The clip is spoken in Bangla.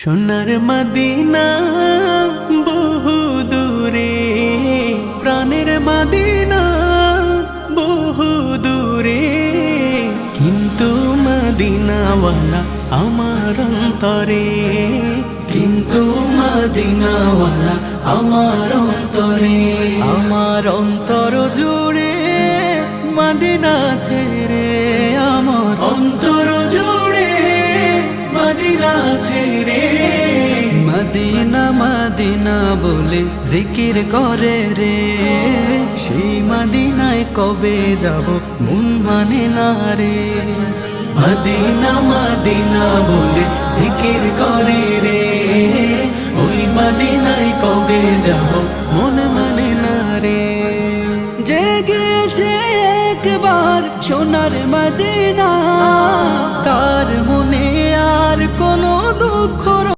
সোনার মদিনা বহু দূরে, প্রাণের মদিনা বহু দূরে, কিন্তু মদিনাওয়ালা আমার অন্তরে, কিন্তু মদিনাওয়ালা আমার অন্তরে, আমার অন্তর জুড়ে মদিনা ছেড়ে, আমার অন্তর জুড়ে মদিনা ছেড়ে। মদিনা মদিনা বলে জিকির করে রে, সেই মদিনায় কবে যাব মন মানে না রে। মদিনা মদিনা বলে জিকির করে রে, ওই মদিনায় কবে যাব মন মানে না রে। যে গিয়েছে একবার সোনার মদিনা,